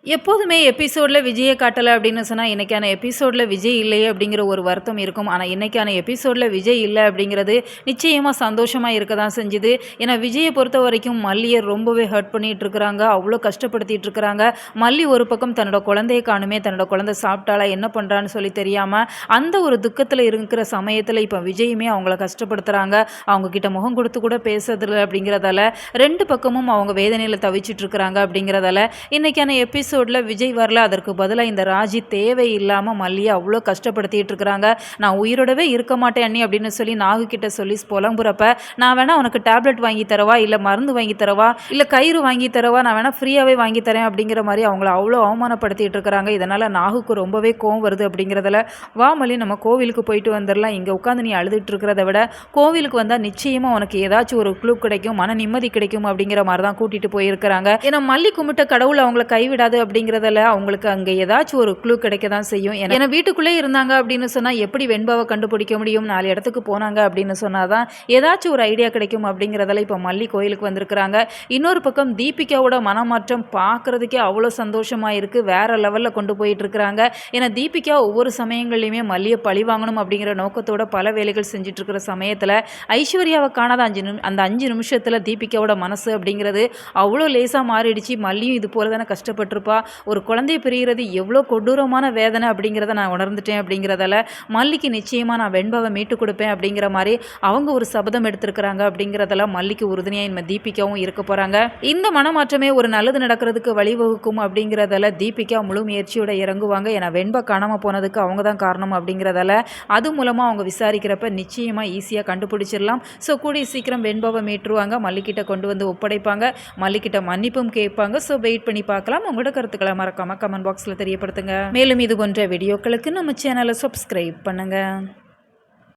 எப்போதுமே எபிசோட்ல விஜய காட்டல அப்படின்னு சொன்னா, இன்னைக்கான எபிசோட்ல விஜய் இல்லையே அப்படிங்கிற ஒரு வருத்தம் இருக்கும். ஆனா, இன்னைக்கான எபிசோட்ல விஜய் இல்ல அப்படிங்கிறது நிச்சயமா சந்தோஷமா இருக்க தான் செஞ்சுது. ஏன்னா, விஜய பொறுத்தவரைக்கும் மல்லிய ரொம்பவே ஹர்ட் பண்ணிட்டு இருக்கிறாங்க. அவ்ளோ கஷ்டப்படுத்திட்டு இருக்கிறாங்க. மல்லி ஒரு பக்கம் தன்னோட குழந்தைய காணுமே, தன்னோட குழந்தை சாப்பிட்டாளா, என்ன பண்றான்னு சொல்லி தெரியாம, அந்த ஒரு துக்கத்துல இருக்கிற சமயத்துல இப்ப விஜயுமே அவங்கள கஷ்டப்படுத்துறாங்க. அவங்க கிட்ட முகம் கொடுத்து கூட பேசுறதில்ல அப்படிங்கிறதால, 2 பக்கமும் அவங்க வேதனையில தவிச்சிட்டு இருக்கிறாங்க அப்படிங்கிறதால, இன்னைக்கான எபிசோட்ல விஜய் வரல. அதற்கு பதிலா இந்த ராஜி தேவையில்லாம மல்லிய அவ்ளோ கஷ்டப்படுத்திட்டு இருக்கிறாங்க. நான் உயிரோடவே இருக்க மாட்டேன் அண்ணி அப்படின்னு சொல்லி நாகு கிட்ட சொல்லி புலம்புறப்ப, நான் வேணா உனக்கு டேப்லெட் வாங்கி தரவா, இல்ல மருந்து வாங்கி தரவா, இல்ல கயிறு வாங்கி தரவா, நான் வேணா ஃப்ரீயாவே வாங்கி தரேன் அப்படிங்கிற மாதிரி அவங்கள அவ்வளோ அவமானப்படுத்திட்டு இருக்கிறாங்க. இதனால நாகுக்கு ரொம்பவே கோவம் வருது அப்படிங்கிறதுல, வா மல்லி நம்ம கோவிலுக்கு போயிட்டு வந்துடலாம். இங்க உட்காந்து நீ அழுதுட்டு இருக்கிறத விட கோவிலுக்கு வந்தா நிச்சயமா உனக்கு ஏதாச்சும் ஒரு க்ளூ கிடைக்கும், மன நிம்மதி கிடைக்கும் அப்படிங்கிற மாதிரி தான் கூட்டிட்டு போயிருக்கிறாங்க. ஏன்னா மல்லி கும்பிட்ட கடவுள் அவங்கள கைவிடாது அப்படிங்கிறதுல அவங்களுக்கு அங்கே ஏதாச்சும் ஒரு க்ளூ கிடைக்க தான் செய்யும். ஏன்னா வீட்டுக்குள்ளே இருந்தாங்க அப்படின்னு சொன்னால் எப்படி வெண்பாவை கண்டுபிடிக்க முடியும்? 4 இடத்துக்கு போனாங்க அப்படின்னு சொன்னாதான் ஏதாச்சும் ஒரு ஐடியா கிடைக்கும் அப்படிங்கிறதால இப்போ மல்லி கோயிலுக்கு வந்திருக்கிறாங்க. இன்னொரு பக்கம் தீபிகாவோட மனமாற்றம் பார்க்கறதுக்கே அவ்வளோ சந்தோஷமாக இருக்குது. வேற லெவலில் கொண்டு போயிட்டு இருக்கிறாங்க. ஏன்னா தீபிகா ஒவ்வொரு சமயங்கள்லையுமே மல்லியை பழி வாங்கணும் அப்படிங்கிற நோக்கத்தோட பல வேலைகள் செஞ்சுட்டு இருக்கிற சமயத்தில் ஐஸ்வர்யாவை காணாத அந்த 5 நிமிஷத்தில் தீபிகாவோட மனசு அப்படிங்கிறது அவ்வளோ லேசாக மாறிடுச்சு. மல்லியும் இது போல தானே கஷ்டப்பட்டிருப்பா. ஒரு குழந்தைய பிரிகிறது எவ்வளோ கொடூரமான வேதனை அப்படிங்கிறத நான் உணர்ந்துட்டேன் அப்படிங்கிறதால மல்லிக்கு நிச்சயமாக நான் வெண்பாவை மீட்டு கொடுப்பேன் அப்படிங்கிற மாதிரி அவங்க ஒரு சபதம் எடுத்திருக்கிறாங்க. அப்படிங்கிறதால மல்லிக்கு உறுதுணையாக இனிமேல் தீபிகாவும் இருக்க போகிறாங்க. இந்த மனமாற்றமே ஒரு நல்லது நடக்கிறதுக்கு வழிவகுக்கும் அப்படிங்கிறதால தீபிகா முழு முயற்சியோட இறங்குவாங்க. ஏன்னா வெண்பா காணாமல் போனதுக்கு அவங்க தான் காரணம் அப்படிங்கிறதால அது மூலமாக அவங்க விசாரிக்கிறப்ப நிச்சயமாக ஈஸியாக கண்டுபிடிச்சிடலாம். ஸோ கூடிய சீக்கிரம் வெண்பாவை மீட்டுருவாங்க. மல்லிக்கிட்ட கொண்டு வந்து ஒப்படைப்பாங்க. மல்லிக்கிட்ட மன்னிப்பும் கேட்பாங்க. ஸோ வெயிட் பண்ணி பார்க்கலாம். உங்களோட கருத்துக்களை மறக்காம கமெண்ட் பாக்ஸில் தெரியப்படுத்துங்க. மேலும் இது போன்ற வீடியோக்களுக்கு நம்ம சேனலை சப்ஸ்கிரைப் பண்ணுங்க.